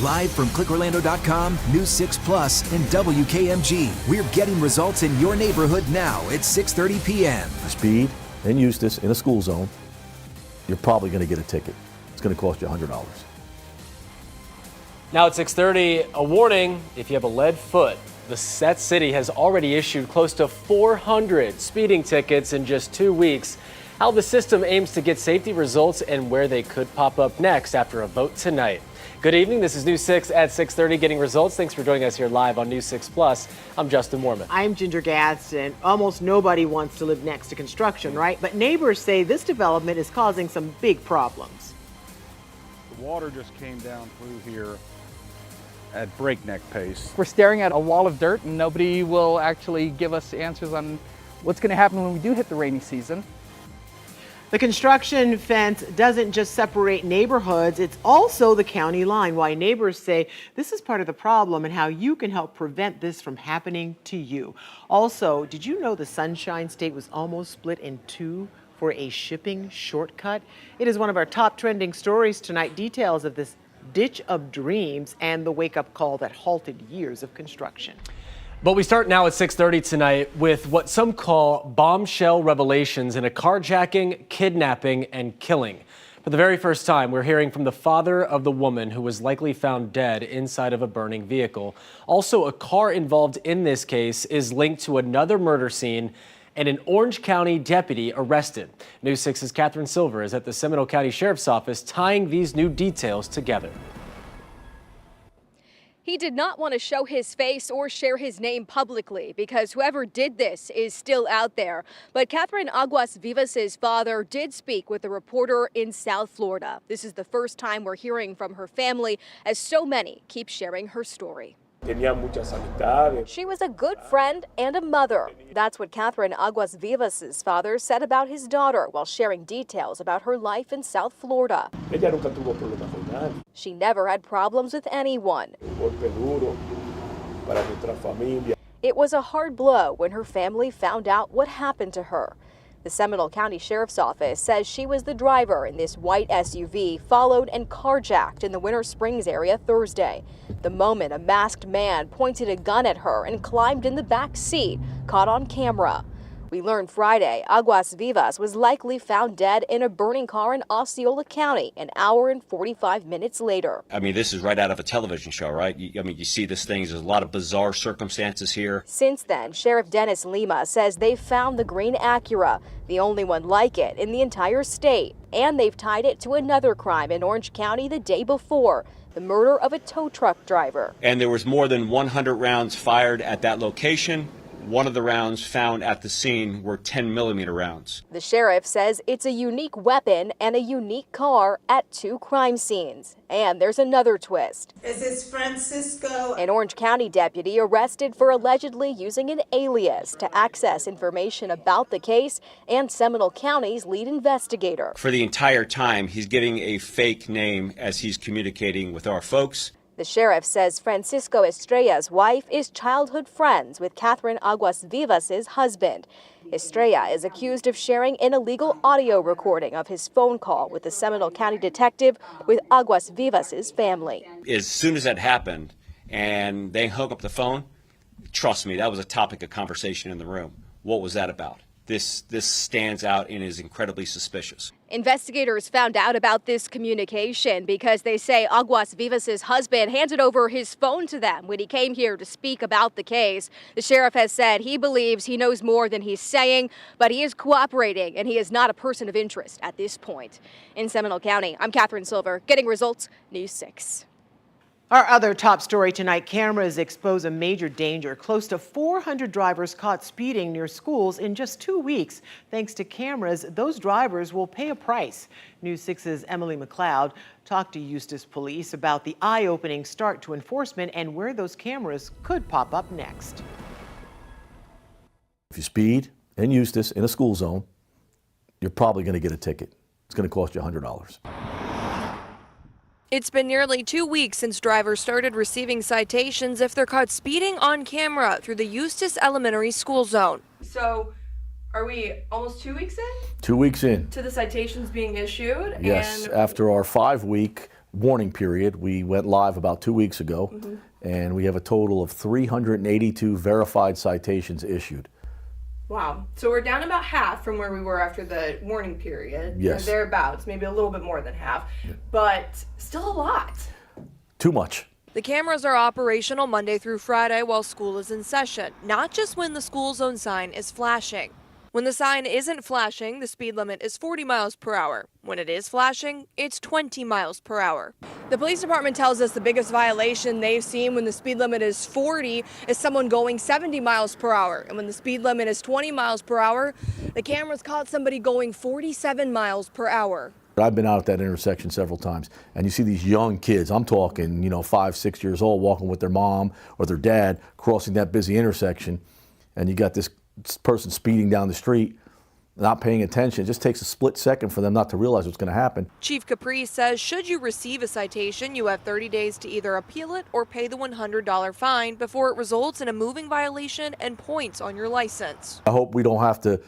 Live from clickorlando.com, News 6 Plus, and WKMG. We're getting results in your neighborhood now at 6:30 p.m. Speed in Eustis in a school zone, you're probably going to get a ticket. It's going to cost you $100. Now at 6:30, a warning if you have a lead foot. The Set City has already issued close to 400 speeding tickets in just 2 weeks. How the system aims to get safety results and where they could pop up next after a vote tonight. Good evening. This is News 6 at 6:30 getting results. Thanks for joining us here live on News 6 Plus. I'm Justin Warman. I'm Ginger Gadsden. Almost nobody wants to live next to construction, right? But neighbors say this development is causing some big problems. The water just came down through here at breakneck pace. We're staring at a wall of dirt and nobody will actually give us answers on what's going to happen when we do hit the rainy season. The construction fence doesn't just separate neighborhoods, it's also the county line. Why neighbors say this is part of the problem and how you can help prevent this from happening to you. Also, did you know the Sunshine State was almost split in two for a shipping shortcut? It is one of our top trending stories tonight. Details of this ditch of dreams and the wake-up call that halted years of construction. But we start now at 6:30 tonight with what some call bombshell revelations in a carjacking, kidnapping, and killing. For the very first time, we're hearing from the father of the woman who was likely found dead inside of a burning vehicle. Also, a car involved in this case is linked to another murder scene and an Orange County deputy arrested. News 6's Catherine Silver is at the Seminole County Sheriff's Office tying these new details together. He did not want to show his face or share his name publicly because whoever did this is still out there. But Catherine Aguas Vivas' father did speak with a reporter in South Florida. This is the first time we're hearing from her family as so many keep sharing her story. She was a good friend and a mother. That's what Catherine Aguas Vivas' father said about his daughter while sharing details about her life in South Florida. She never had problems with anyone. It was a hard blow when her family found out what happened to her. The Seminole County Sheriff's Office says she was the driver in this white SUV followed and carjacked in the Winter Springs area Thursday. The moment a masked man pointed a gun at her and climbed in the back seat, caught on camera. We learned Friday Aguas Vivas was likely found dead in a burning car in Osceola County an hour and 45 minutes later. I mean, this is right out of a television show, right? You see this thing, there's a lot of bizarre circumstances here. Since then, Sheriff Dennis Lima says they found the green Acura, the only one like it in the entire state. And they've tied it to another crime in Orange County the day before, the murder of a tow truck driver. And there was more than 100 rounds fired at that location. One of the rounds found at the scene were 10mm rounds. The sheriff says it's a unique weapon and a unique car at two crime scenes. And there's another twist. Is this Francisco? An Orange County deputy arrested for allegedly using an alias to access information about the case and Seminole County's lead investigator. For the entire time, he's giving a fake name as he's communicating with our folks. The sheriff says Francisco Estrella's wife is childhood friends with Catherine Aguas Vivas' husband. Estrella is accused of sharing an illegal audio recording of his phone call with the Seminole County detective with Aguas Vivas' family. As soon as that happened and they hung up the phone, trust me, that was a topic of conversation in the room. What was that about? This stands out and is incredibly suspicious. Investigators found out about this communication because they say Aguas Vivas' husband handed over his phone to them when he came here to speak about the case. The sheriff has said he believes he knows more than he's saying, but he is cooperating and he is not a person of interest at this point. In Seminole County, I'm Catherine Silver, getting results, News 6. Our other top story tonight, cameras expose a major danger. Close to 400 drivers caught speeding near schools in just 2 weeks. Thanks to cameras, those drivers will pay a price. News 6's Emily McLeod talked to Eustis Police about the eye-opening start to enforcement and where those cameras could pop up next. If you speed in Eustis in a school zone, you're probably going to get a ticket. It's going to cost you $100. It's been nearly 2 weeks since drivers started receiving citations if they're caught speeding on camera through the Eustis Elementary School Zone. So, are we almost 2 weeks in? 2 weeks in. To the citations being issued? Yes, and after our 5-week warning period. We went live about 2 weeks ago, and we have a total of 382 verified citations issued. Wow. So we're down about half from where we were after the warning period. Yes. Or thereabouts, maybe a little bit more than half, but still a lot. Too much. The cameras are operational Monday through Friday while school is in session, not just when the school zone sign is flashing. When the sign isn't flashing, the speed limit is 40 miles per hour. When it is flashing, it's 20 miles per hour. The police department tells us the biggest violation they've seen when the speed limit is 40 is someone going 70 miles per hour. And when the speed limit is 20 miles per hour, the cameras caught somebody going 47 miles per hour. I've been out at that intersection several times, and you see these young kids, I'm talking, 5, 6 years old, walking with their mom or their dad, crossing that busy intersection, and you got this person speeding down the street, not paying attention. It just takes a split second for them not to realize what's going to happen. Chief Capri says should you receive a citation, you have 30 days to either appeal it or pay the $100 fine before it results in a moving violation and points on your license. I hope we don't have to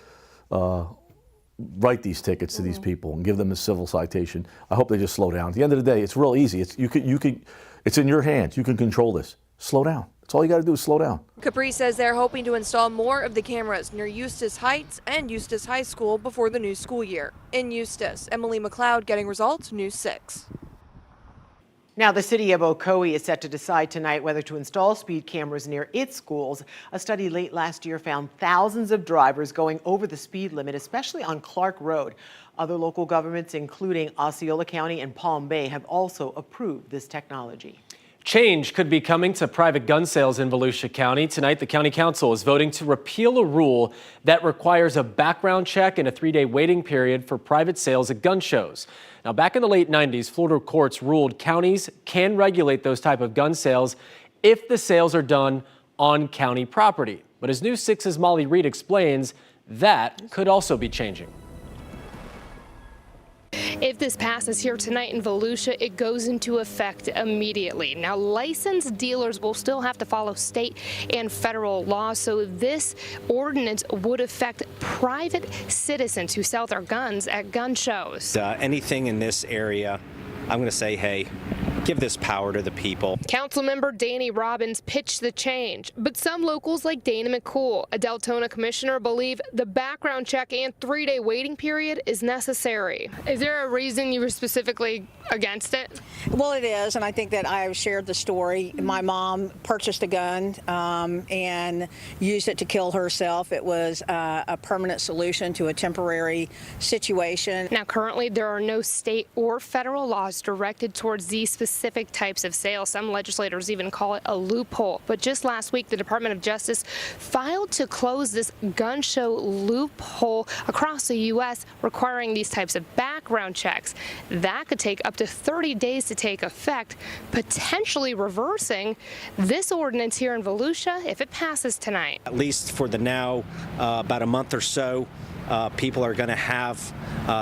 write these tickets to these people and give them a civil citation. I hope they just slow down. At the end of the day, it's real easy. It's in your hands. You can control this. Slow down. That's all you got to do is slow down. Capri says they're hoping to install more of the cameras near Eustis Heights and Eustis High School before the new school year. In Eustis, Emily McLeod, Getting Results, News 6. Now, the city of Ocoee is set to decide tonight whether to install speed cameras near its schools. A study late last year found thousands of drivers going over the speed limit, especially on Clark Road. Other local governments, including Osceola County and Palm Bay, have also approved this technology. Change could be coming to private gun sales in Volusia County. Tonight, the county council is voting to repeal a rule that requires a background check and a 3-day waiting period for private sales at gun shows. Now, back in the late 90s, Florida courts ruled counties can regulate those type of gun sales if the sales are done on county property. But as News 6's Molly Reed explains, that could also be changing. If this passes here tonight in Volusia, it goes into effect immediately. Now, licensed dealers will still have to follow state and federal laws, so this ordinance would affect private citizens who sell their guns at gun shows. Anything in this area, I'm going to say, hey, give this power to the people. Councilmember Danny Robbins pitched the change, but some locals like Dana McCool, a Deltona commissioner, believe the background check and 3-day waiting period is necessary. Is there a reason you were specifically against it? Well, it is, and I think that I shared the story. My mom purchased a gun and used it to kill herself. It was a permanent solution to a temporary situation. Now, currently, there are no state or federal laws directed towards these specific types of sales. Some legislators even call it a loophole. But just last week, the Department of Justice filed to close this gun show loophole across the U.S., requiring these types of background checks. That could take up to 30 days to take effect, potentially reversing this ordinance here in Volusia if it passes tonight. At least for the now, about a month or so, people are going to have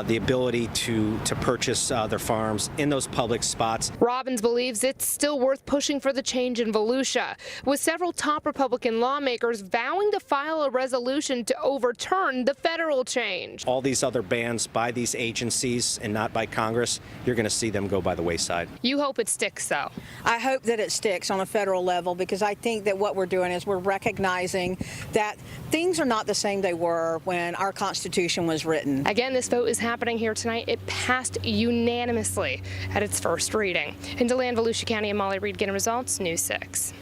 the ability to purchase their firearms in those public spots. Robbins believes it's still worth pushing for the change in Volusia, with several top Republican lawmakers vowing to file a resolution to overturn the federal change. All these other bans by these agencies and not by Congress, you're going to see them go by the wayside. You hope it sticks, though. I hope that it sticks on a federal level, because I think that what we're doing is we're recognizing that things are not the same they were when our Constitution was written. Again, this vote is happening here tonight. It passed unanimously at its first reading. In DeLand, Volusia County, and Molly Reed, Getting Results, News 6.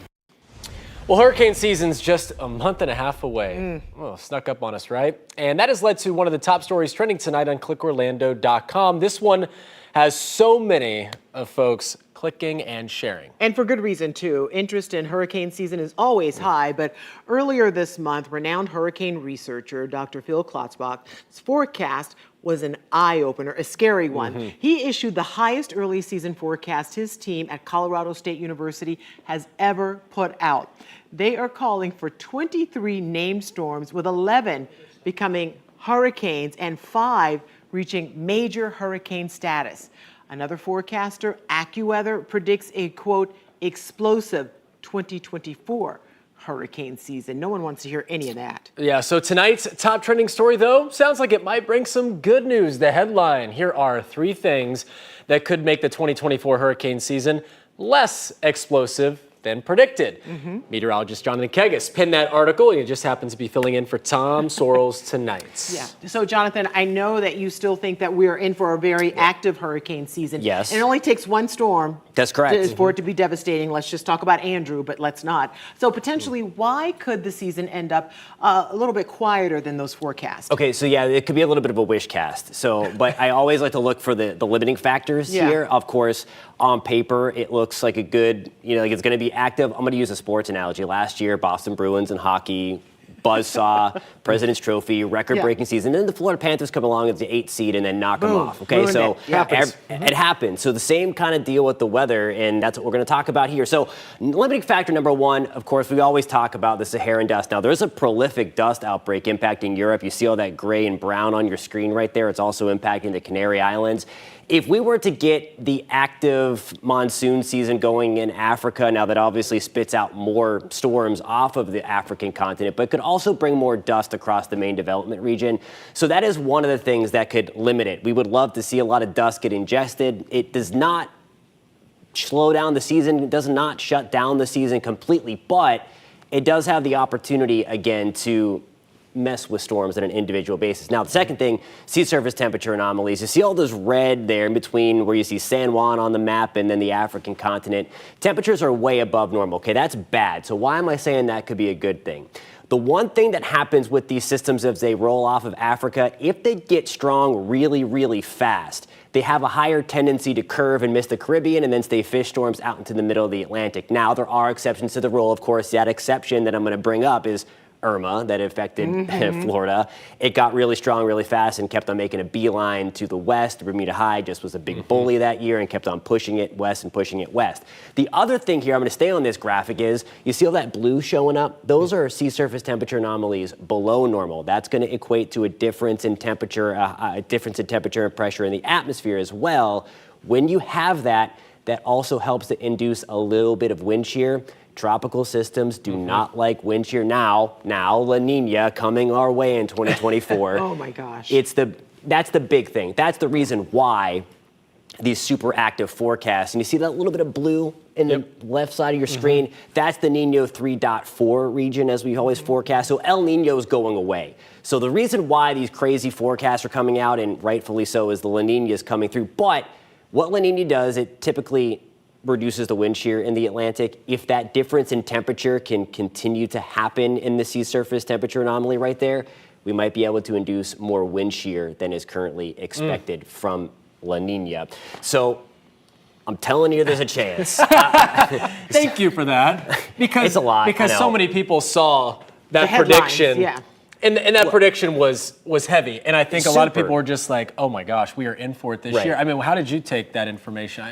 Well, hurricane season's just a month and a half away. Well, snuck up on us, right? And that has led to one of the top stories trending tonight on clickorlando.com. This one has so many of folks clicking and sharing. And for good reason, too. Interest in hurricane season is always high, but earlier this month, renowned hurricane researcher Dr. Phil Klotzbach's forecast was an eye-opener, a scary one. He issued the highest early season forecast his team at Colorado State University has ever put out. They are calling for 23 named storms, with 11 becoming hurricanes and 5 reaching major hurricane status. Another forecaster, AccuWeather, predicts a, quote, explosive 2024 hurricane season. No one wants to hear any of that. Yeah, so tonight's top trending story, though, sounds like it might bring some good news. The headline: here are 3 things that could make the 2024 hurricane season less explosive than predicted. Meteorologist Jonathan Kegas pinned that article. He just happens to be filling in for Tom Sorrells tonight. Yeah. So, Jonathan, I know that you still think that we're in for a very active hurricane season. Yes. And it only takes one storm. That's correct. For it to be devastating. Let's just talk about Andrew, but let's not. So, potentially, why could the season end up a little bit quieter than those forecasts? Okay, so yeah, it could be a little bit of a wish cast. So, but I always like to look for the limiting factors here. Of course, on paper, it looks like a good, like it's going to be active. I'm going to use a sports analogy. Last year, Boston Bruins and hockey, buzzsaw, President's Trophy, record-breaking season. Then the Florida Panthers come along as the 8th seed and then knock them off. Okay, so it happens. So the same kind of deal with the weather, and that's what we're going to talk about here. So limiting factor number 1, of course, we always talk about the Saharan dust. Now, there's a prolific dust outbreak impacting Europe. You see all that gray and brown on your screen right there. It's also impacting the Canary Islands. If we were to get the active monsoon season going in Africa, now that obviously spits out more storms off of the African continent, but could also bring more dust across the main development region. So that is one of the things that could limit it. We would love to see a lot of dust get ingested. It does not slow down the season. It does not shut down the season completely, but it does have the opportunity, again, to mess with storms on an individual basis. Now, the second thing, sea surface temperature anomalies. You see all this red there in between where you see San Juan on the map and then the African continent. Temperatures are way above normal. Okay, that's bad. So why am I saying that could be a good thing? The one thing that happens with these systems as they roll off of Africa, if they get strong really, really fast, they have a higher tendency to curve and miss the Caribbean and then stay fish storms out into the middle of the Atlantic. Now, there are exceptions to the rule. Of course, that exception that I'm going to bring up is Irma that affected Florida. It got really strong really fast and kept on making a beeline to the west. Bermuda High just was a big bully that year and kept on pushing it west and pushing it west. The other thing here, I'm going to stay on this graphic, is you see all that blue showing up? Those are sea surface temperature anomalies below normal. That's going to equate to a difference in temperature, and pressure in the atmosphere as well. When you have that, that also helps to induce a little bit of wind shear. Tropical systems do not like wind shear. Now La Nina coming our way in 2024. Oh my gosh. That's the big thing. That's the reason why these super active forecasts, and you see that little bit of blue in the left side of your screen, that's the Nino 3.4 region as we always forecast. So El Nino is going away. So the reason why these crazy forecasts are coming out, and rightfully so, is the La Nina is coming through. But what La Nina does, it typically reduces the wind shear in the Atlantic. If that difference in temperature can continue to happen in the sea surface temperature anomaly right there, we might be able to induce more wind shear than is currently expected from La Nina. So I'm telling you, there's a chance. Thank you for that. Because it's a lot. Because so many people saw that prediction. And that prediction was heavy. And I think a lot of people were just like, oh my gosh, we are in for it this year. I mean, how did you take that information?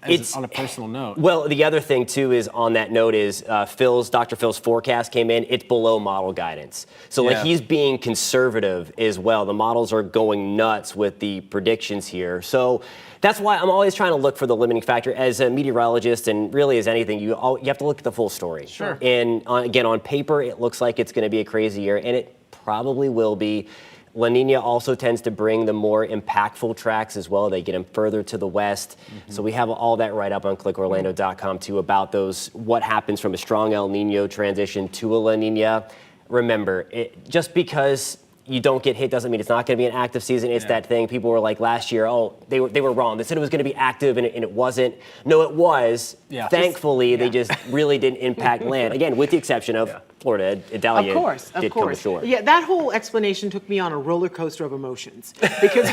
It's on a personal note. Well, the other thing too is on that note is Dr. Phil's forecast came in. It's below model guidance, so like he's being conservative as well. The models are going nuts with the predictions here, so that's why I'm always trying to look for the limiting factor. As a meteorologist, and really as anything, you have to look at the full story. Sure. And again, on paper, it looks like it's going to be a crazy year, and it probably will be. La Nina also tends to bring the more impactful tracks as well. They get them further to the west. So we have all that right up on clickorlando.com too about what happens from a strong El Nino transition to a La Nina. Remember, just because you don't get hit doesn't mean it's not going to be an active season. It's that thing. People were like last year, they were wrong. They said it was going to be active and it wasn't. No, it was. Yeah. Thankfully, they just really didn't impact land. Again, with the exception of Florida, Idalia did come ashore. Yeah, that whole explanation took me on a roller coaster of emotions because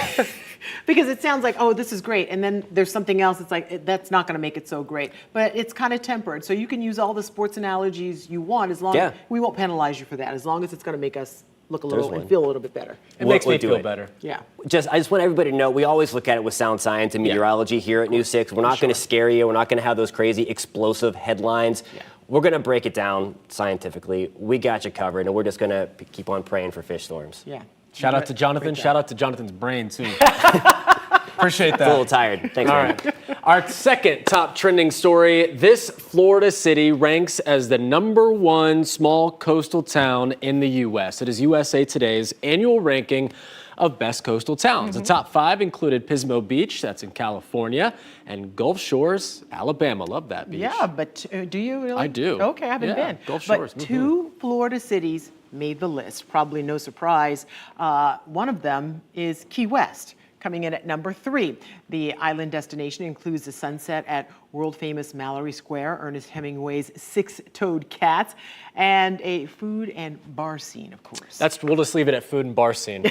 it sounds like, oh, this is great, and then there's something else. It's like that's not going to make it so great, but it's kind of tempered. So you can use all the sports analogies you want as long as we won't penalize you for that, as long as it's going to make us look a little and feel a little bit better. It makes me feel better. Yeah. I just want everybody to know we always look at it with sound science and meteorology here at News 6. We're not going to scare you. We're not going to have those crazy explosive headlines. We're going to break it down scientifically. We got you covered, and we're just going to keep on praying for fish storms. Yeah. Shout out to Jonathan. Shout out to Jonathan's brain, too. Appreciate that. A little tired. Thanks, man. All right. Our second top trending story, this Florida city ranks as the #1 small coastal town in the U.S. It is USA Today's annual ranking of best coastal towns. The top 5 included Pismo Beach, that's in California, and Gulf Shores, Alabama. Love that beach. Yeah, but do you really? I do. Okay, I haven't been. Gulf Shores. But 2 Florida cities made the list. Probably no surprise. One of them is Key West, coming in at number 3. The island destination includes the sunset at world-famous Mallory Square, Ernest Hemingway's 6-toed cats, and a food and bar scene, of course. We'll just leave it at food and bar scene.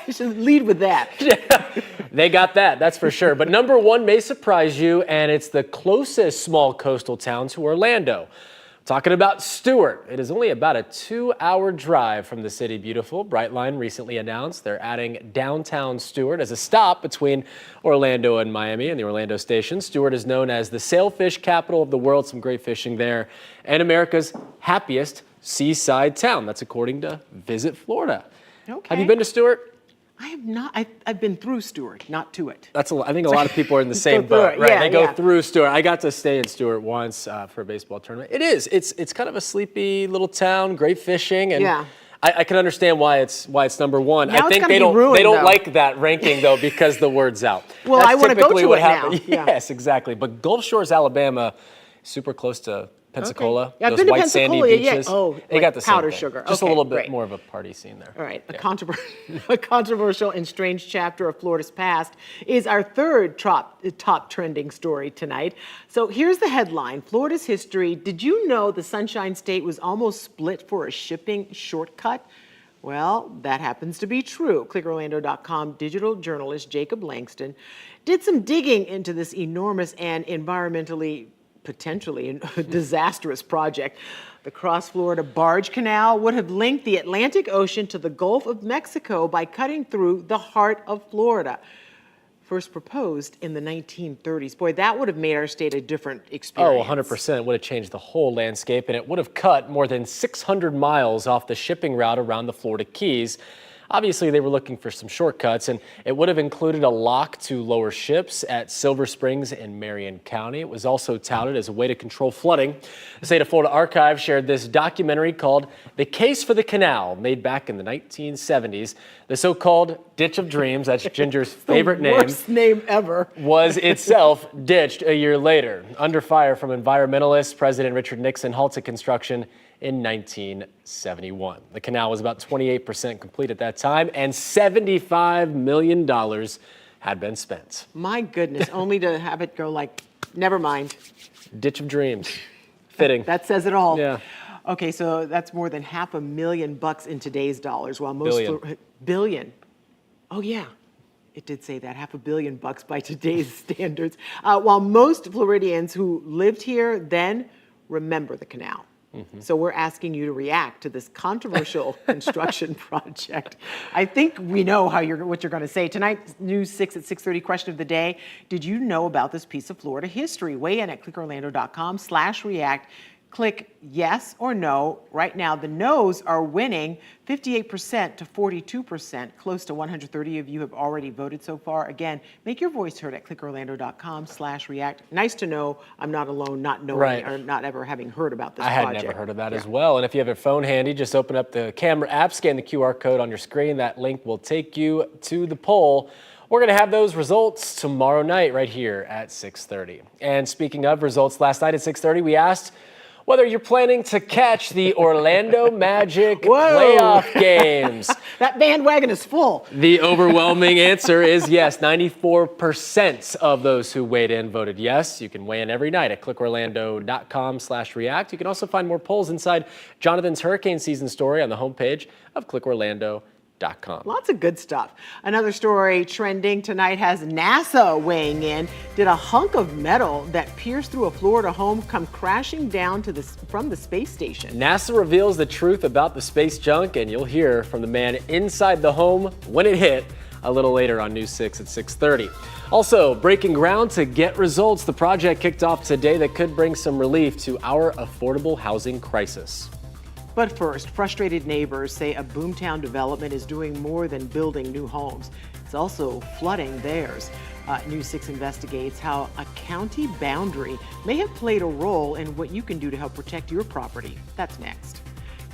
You should lead with that. They got that, that's for sure. But number 1 may surprise you, and it's the closest small coastal town to Orlando. Talking about Stewart. It is only about a 2-hour drive from the city beautiful. Brightline recently announced they're adding downtown Stewart as a stop between Orlando and Miami and the Orlando station. Stewart is known as the sailfish capital of the world, some great fishing there, and America's happiest seaside town. That's according to Visit Florida. Okay. Have you been to Stewart? I have not. I've been through Stewart, not to it. I think a lot of people are in the same boat, right? Yeah, they go through Stewart. I got to stay in Stewart once for a baseball tournament. It's kind of a sleepy little town, great fishing, and I can understand why it's number 1. Now I think they don't like that ranking though because the word's out. Well, That's I want to go to what it happened. now. Yes, exactly. But Gulf Shores, Alabama, super close to Pensacola. Okay. Yeah, I've those been to white sandy Pensacola, beaches. Oh, they got the same powder thing. sugar. Just a Okay, little bit great. more of a party scene there. All right, a controversial and strange chapter of Florida's past is our third top trending story tonight. So here's the headline, Florida's history. Did you know the Sunshine State was almost split for a shipping shortcut? Well, that happens to be true. ClickOrlando.com digital journalist Jacob Langston did some digging into this enormous and environmentally potentially disastrous project. The Cross Florida Barge Canal would have linked the Atlantic Ocean to the Gulf of Mexico by cutting through the heart of Florida. First proposed in the 1930s. Boy, that would have made our state a different experience. Oh, 100%. It would have changed the whole landscape, and it would have cut more than 600 miles off the shipping route around the Florida Keys. Obviously, they were looking for some shortcuts, and it would have included a lock to lower ships at Silver Springs in Marion County. It was also touted as a way to control flooding. The State of Florida Archive shared this documentary called The Case for the Canal, made back in the 1970s. The so-called Ditch of Dreams, that's Ginger's favorite name. Worst name ever. Was itself ditched a year later. Under fire from environmentalists, President Richard Nixon halted construction in 1971. The canal was about 28% complete at that time, and $75 million had been spent. My goodness, only to have it go like, never mind. Ditch of Dreams. Fitting. That says it all. Yeah. Okay, so that's more than $500,000 in today's dollars, while most Billion. Oh yeah, it did say that, $500 million by today's standards. While most Floridians who lived here then remember the canal. So we're asking you to react to this controversial construction project. I think we know what you're going to say. Tonight's News 6 at 6:30 question of the day. Did you know about this piece of Florida history? Weigh in at clickorlando.com/react. Click yes or no. Right now, the no's are winning 58% to 42%. Close to 130 of you have already voted so far. Again, make your voice heard at clickorlando.com/react. Nice to know I'm not alone, not knowing or not ever having heard about this project. I had never heard of that as well. And if you have your phone handy, just open up the camera app, scan the QR code on your screen. That link will take you to the poll. We're going to have those results tomorrow night right here at 6:30. And speaking of results, last night at 6:30, we asked whether you're planning to catch the Orlando Magic playoff games. That bandwagon is full. The overwhelming answer is yes. 94% of those who weighed in voted yes. You can weigh in every night at clickorlando.com/react. You can also find more polls inside Jonathan's hurricane season story on the homepage of clickorlando.com. Lots of good stuff. Another story trending tonight has NASA weighing in. Did a hunk of metal that pierced through a Florida home come crashing down from the space station? NASA reveals the truth about the space junk, and you'll hear from the man inside the home when it hit a little later on News 6 at 6:30. Also, breaking ground to get results. The project kicked off today that could bring some relief to our affordable housing crisis. But first, frustrated neighbors say a boomtown development is doing more than building new homes. It's also flooding theirs. News 6 investigates how a county boundary may have played a role in what you can do to help protect your property. That's next.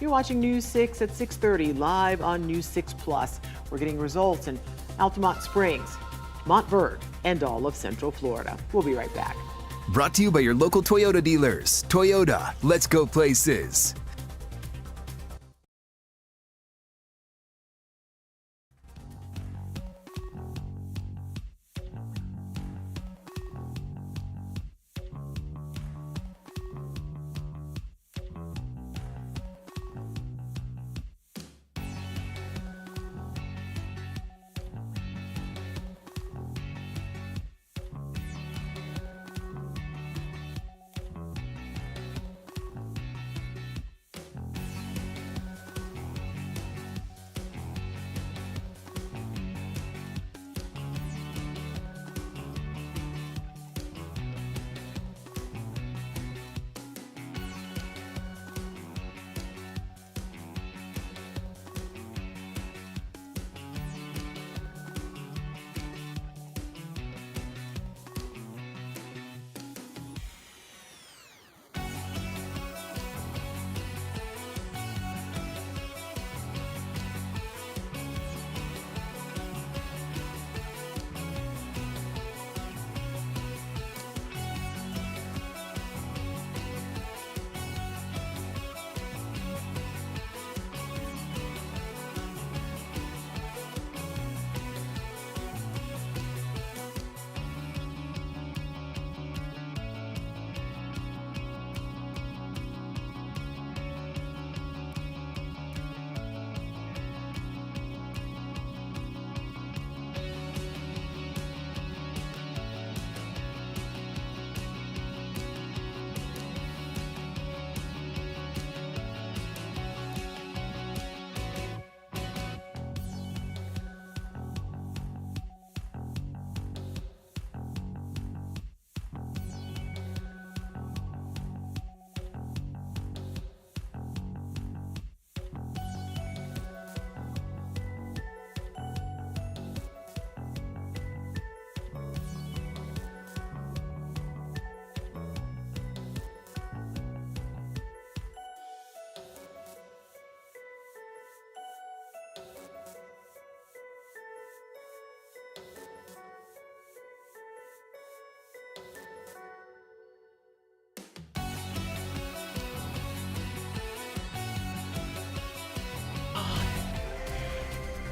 You're watching News 6 at 6:30 live on News 6 Plus. We're getting results in Altamont Springs, Montverde, and all of Central Florida. We'll be right back. Brought to you by your local Toyota dealers. Toyota, let's go places.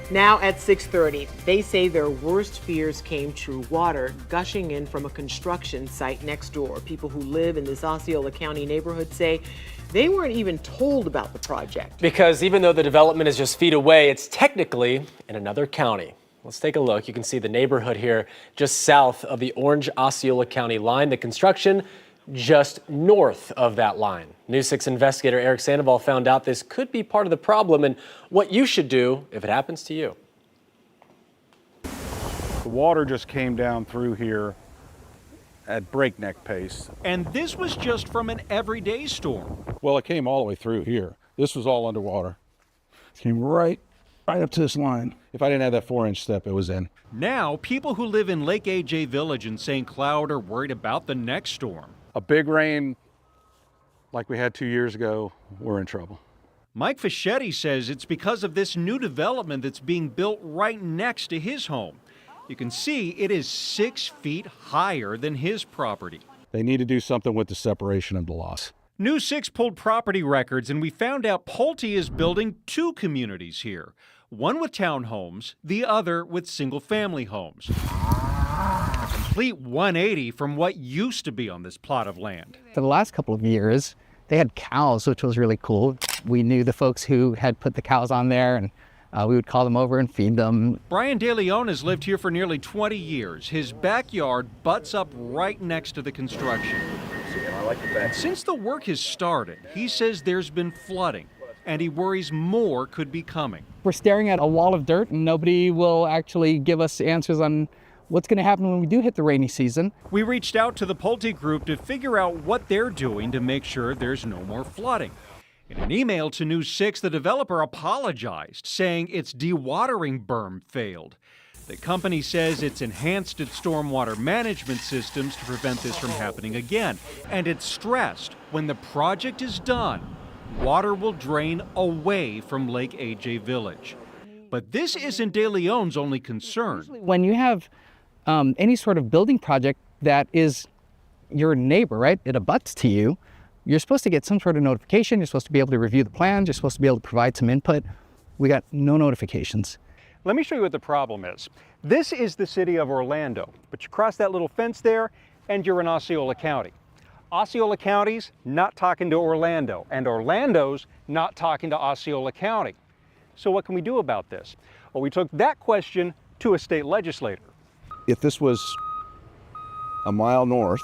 Now at 6:30, they say their worst fears came true. Water gushing in from a construction site next door. People who live in this Osceola County neighborhood say they weren't even told about the project. Because even though the development is just feet away, it's technically in another county. Let's take a look. You can see the neighborhood here just south of the Orange Osceola County line. The construction just north of that line. News 6 investigator Eric Sandoval found out this could be part of the problem and what you should do if it happens to you. The water just came down through here at breakneck pace. And this was just from an everyday storm. Well, it came all the way through here. This was all underwater. Came right up to this line. If I didn't have that 4-inch step, it was in. Now, people who live in Lake AJ Village in St. Cloud are worried about the next storm. A big rain like we had 2 years ago, we're in trouble. Mike Fischetti says it's because of this new development that's being built right next to his home. You can see it is 6 feet higher than his property. They need to do something with the separation of the loss. News 6 pulled property records and we found out Pulte is building 2 communities here. One with townhomes, the other with single-family homes. A complete 180 from what used to be on this plot of land. For the last couple of years, they had cows, which was really cool. We knew the folks who had put the cows on there, and we would call them over and feed them. Brian De Leon has lived here for nearly 20 years. His backyard butts up right next to the construction. And since the work has started, he says there's been flooding, and he worries more could be coming. We're staring at a wall of dirt, and nobody will actually give us answers on what's going to happen when we do hit the rainy season. We reached out to the Pulte group to figure out what they're doing to make sure there's no more flooding. In an email to News 6, the developer apologized, saying its dewatering berm failed. The company says it's enhanced its stormwater management systems to prevent this from happening again. And it's stressed when the project is done, water will drain away from Lake AJ Village. But this isn't De Leon's only concern. When you have any sort of building project that is your neighbor, right? It abuts to you. You're supposed to get some sort of notification. You're supposed to be able to review the plans. You're supposed to be able to provide some input. We got no notifications. Let me show you what the problem is. This is the city of Orlando, but you cross that little fence there and you're in Osceola County. Osceola County's not talking to Orlando, and Orlando's not talking to Osceola County. So what can we do about this? Well, we took that question to a state legislator. If this was a mile north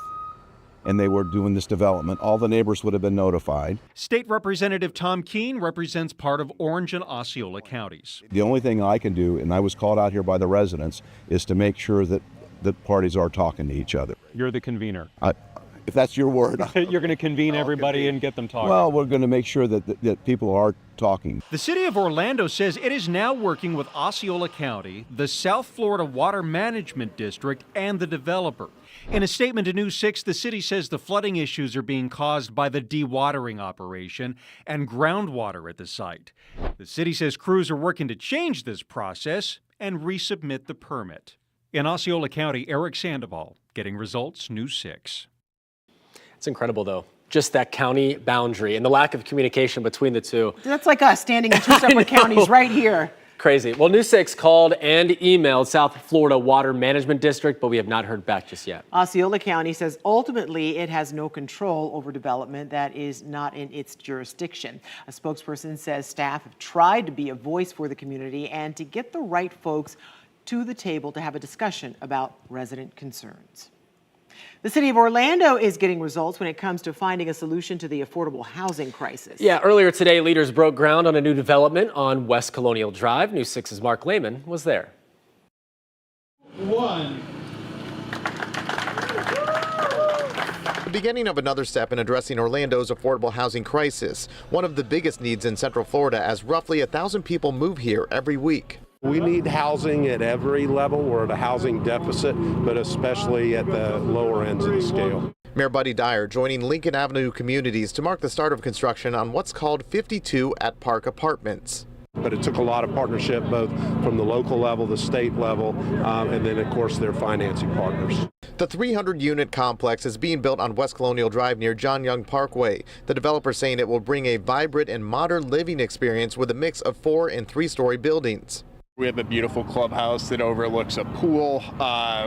and they were doing this development, all the neighbors would have been notified. State Representative Tom Keene represents part of Orange and Osceola counties. The only thing I can do, and I was called out here by the residents, is to make sure that the parties are talking to each other. You're the convener. If that's your word. You're going to convene everybody and get them talking. Well, we're going to make sure that people are talking. The city of Orlando says it is now working with Osceola County, the South Florida Water Management District, and the developer. In a statement to News 6, the city says the flooding issues are being caused by the dewatering operation and groundwater at the site. The city says crews are working to change this process and resubmit the permit. In Osceola County, Eric Sandoval, Getting Results, News 6. It's incredible, though. Just that county boundary and the lack of communication between the two. That's like us standing in two separate counties right here. Crazy. Well, News 6 called and emailed South Florida Water Management District, but we have not heard back just yet. Osceola County says ultimately it has no control over development that is not in its jurisdiction. A spokesperson says staff have tried to be a voice for the community and to get the right folks to the table to have a discussion about resident concerns. The city of Orlando is getting results when it comes to finding a solution to the affordable housing crisis. Yeah, earlier today, leaders broke ground on a new development on West Colonial Drive. News 6's Mark Lehman was there. The beginning of another step in addressing Orlando's affordable housing crisis, one of the biggest needs in Central Florida, as roughly 1,000 people move here every week. We need housing at every level. We're at a housing deficit, but especially at the lower ends of the scale. Mayor Buddy Dyer joining Lincoln Avenue communities to mark the start of construction on what's called 52 at Park Apartments. But it took a lot of partnership, both from the local level, the state level, and then, of course, their financing partners. The 300-unit complex is being built on West Colonial Drive near John Young Parkway. The developer saying it will bring a vibrant and modern living experience with a mix of 4- and 3-story buildings. We have a beautiful clubhouse that overlooks a pool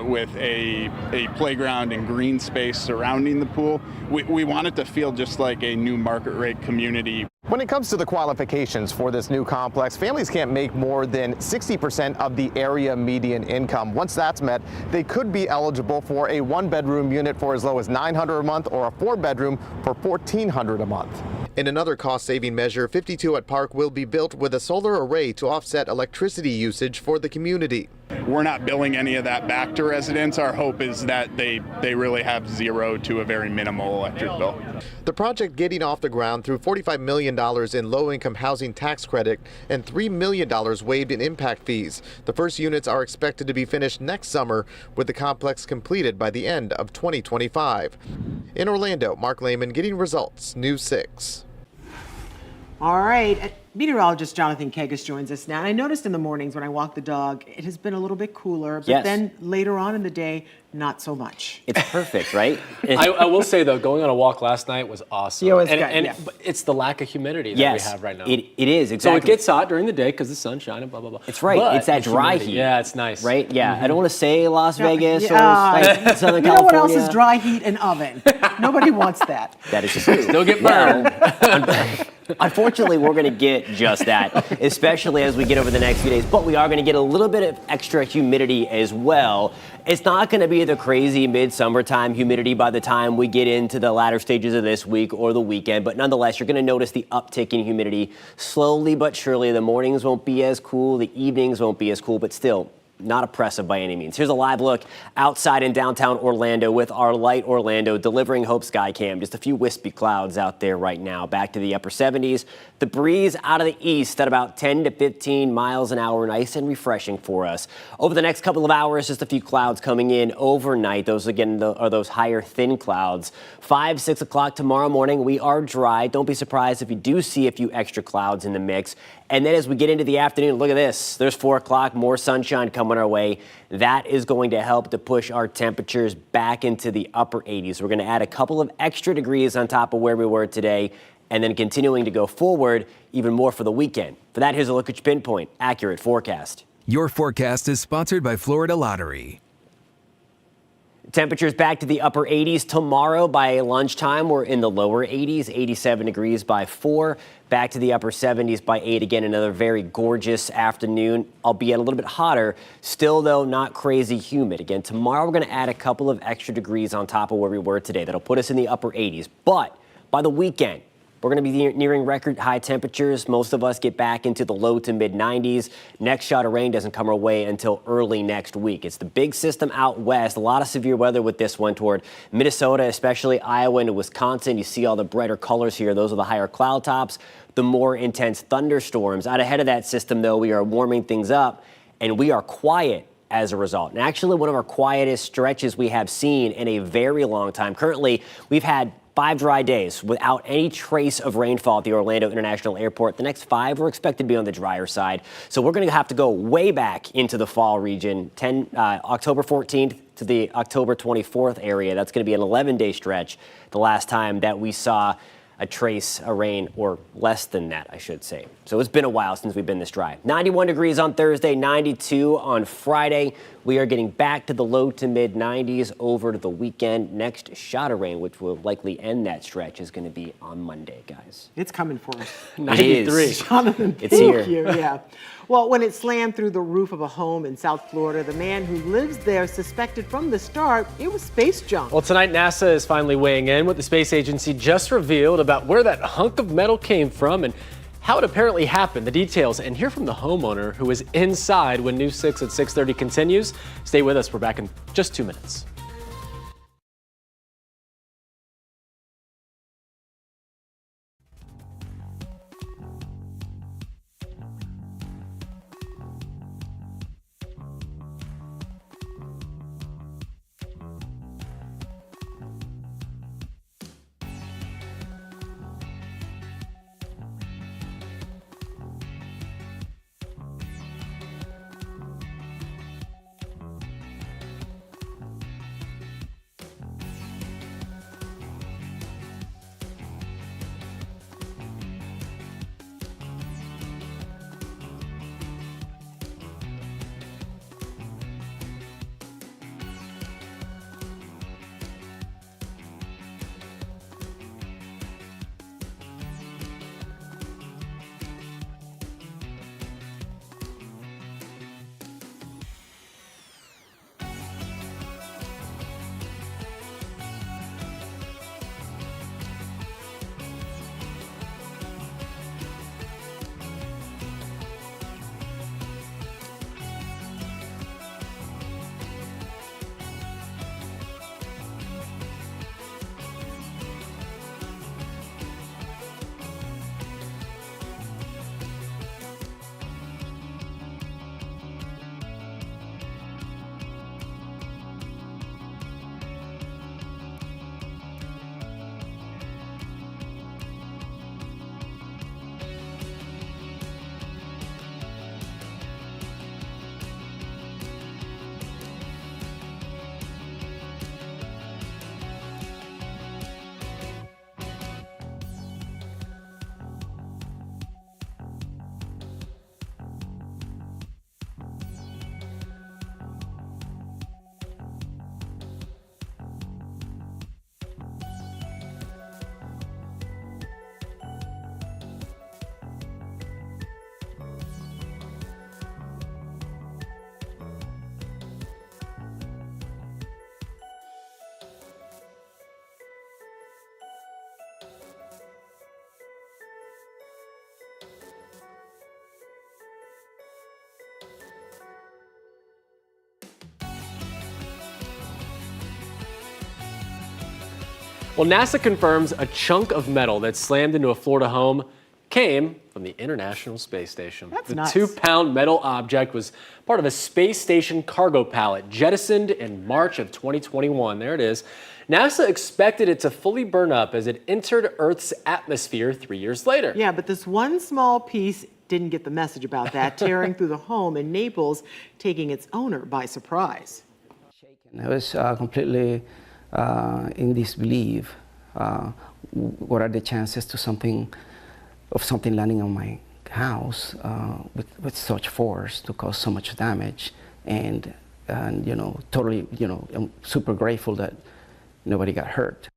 with a playground and green space surrounding the pool. We want it to feel just like a new market rate community. When it comes to the qualifications for this new complex, families can't make more than 60% of the area median income. Once that's met, they could be eligible for a 1-bedroom unit for as low as $900 a month or a 4-bedroom for $1,400 a month. In another cost-saving measure, 52 at Park will be built with a solar array to offset electricity usage for the community. We're not billing any of that back to residents. Our hope is that they really have zero to a very minimal electric bill. The project getting off the ground through $45 million in low-income housing tax credit and $3 million waived in impact fees. The first units are expected to be finished next summer, with the complex completed by the end of 2025. In Orlando, Mark Lehman, Getting Results, News 6. All right. Meteorologist Jonathan Kegas joins us now. And I noticed in the mornings when I walk the dog, it has been a little bit cooler, but then later on in the day, not so much. It's perfect, right? I will say, though, going on a walk last night was awesome. But it's the lack of humidity that we have right now. It is, exactly. So it gets hot during the day because the sun's shining, blah, blah, blah. It's right. But it's that dry humidity, heat. Yeah, it's nice. Right? Yeah. I don't want to say Las Vegas or Southern California. You know what else is dry heat? An oven. Nobody wants that. That is true. Still get burned. Unfortunately, we're going to get just that, especially as we get over the next few days. But we are going to get a little bit of extra humidity as well. It's not going to be the crazy mid-summertime humidity by the time we get into the latter stages of this week or the weekend. But nonetheless, you're going to notice the uptick in humidity slowly but surely. The mornings won't be as cool. The evenings won't be as cool. But still, not oppressive by any means. Here's a live look outside in downtown Orlando with our Light Orlando delivering Hope Skycam. Just a few wispy clouds out there right now. Back to the upper 70s. The breeze out of the east at about 10 to 15 miles an hour. Nice and refreshing for us. Over the next couple of hours, just a few clouds coming in overnight. Those, again, are those higher thin clouds. 5, 6 o'clock tomorrow morning, we are dry. Don't be surprised if you do see a few extra clouds in the mix. And then as we get into the afternoon, look at this. There's 4 o'clock, more sunshine coming our way. That is going to help to push our temperatures back into the upper 80s. We're going to add a couple of extra degrees on top of where we were today, and then continuing to go forward even more for the weekend. For that, here's a look at your pinpoint, accurate forecast. Your forecast is sponsored by Florida Lottery. Temperatures back to the upper 80s tomorrow. By lunchtime, we're in the lower 80s, 87 degrees by 4. Back to the upper 70s by 8. Again, another very gorgeous afternoon, albeit a little bit hotter. Still, though, not crazy humid. Again, tomorrow we're going to add a couple of extra degrees on top of where we were today. That'll put us in the upper 80s. But by the weekend, we're going to be nearing record high temperatures. Most of us get back into the low to mid 90s. Next shot of rain doesn't come our way until early next week. It's the big system out west. A lot of severe weather with this one toward Minnesota, especially Iowa and Wisconsin. You see all the brighter colors here. Those are the higher cloud tops, the more intense thunderstorms. Out ahead of that system, though, we are warming things up, and we are quiet as a result. And actually, one of our quietest stretches we have seen in a very long time. Currently, we've had 5 dry days without any trace of rainfall at the Orlando International Airport. The next 5 are expected to be on the drier side. So we're going to have to go way back into the fall region, October 14th to the October 24th area. That's going to be an 11-day stretch, the last time that we saw a trace of rain, or less than that, I should say. So it's been a while since we've been this dry. 91 degrees on Thursday, 92 on Friday. We are getting back to the low to mid 90s over to the weekend. Next shot of rain, which will likely end that stretch, is going to be on Monday, guys. It's coming for us. 93. Jonathan, It's thank here. you. Yeah. Well, when it slammed through the roof of a home in South Florida, the man who lives there suspected from the start it was space junk. Well, tonight NASA is finally weighing in. What the space agency just revealed about where that hunk of metal came from and how it apparently happened, the details, and hear from the homeowner who was inside when News 6 at 6:30 continues. Stay with us. We're back in just 2 minutes. Well, NASA confirms a chunk of metal that slammed into a Florida home came from the International Space Station. That's the nuts. 2-pound metal object was part of a space station cargo pallet jettisoned in March of 2021. There it is. NASA expected it to fully burn up as it entered Earth's atmosphere 3 years later. Yeah, but this one small piece didn't get the message about that, tearing through the home in Naples, taking its owner by surprise. I was completely in disbelief. What are the chances to something landing on my house with such force to cause so much damage? And totally, I'm super grateful that nobody got hurt.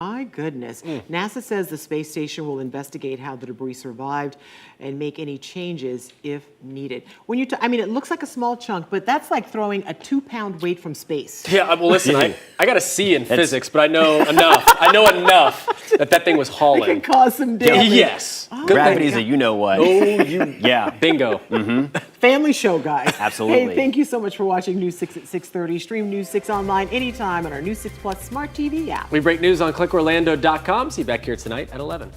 My goodness. NASA says the space station will investigate how the debris survived and make any changes if needed. When you, I mean, it looks like a small chunk, but that's like throwing a 2-pound weight from space. Yeah, well, listen, I got a C in physics, but I know enough. I know enough that thing was hauling. It can cause some damage. Yes. Gravity's a you-know-what. Yeah. Bingo. Family show, guys. Absolutely. Hey, thank you so much for watching News 6 at 6:30. Stream News 6 online anytime on our News 6 Plus Smart TV app. We break news on clickorlando.com. See you back here tonight at 11.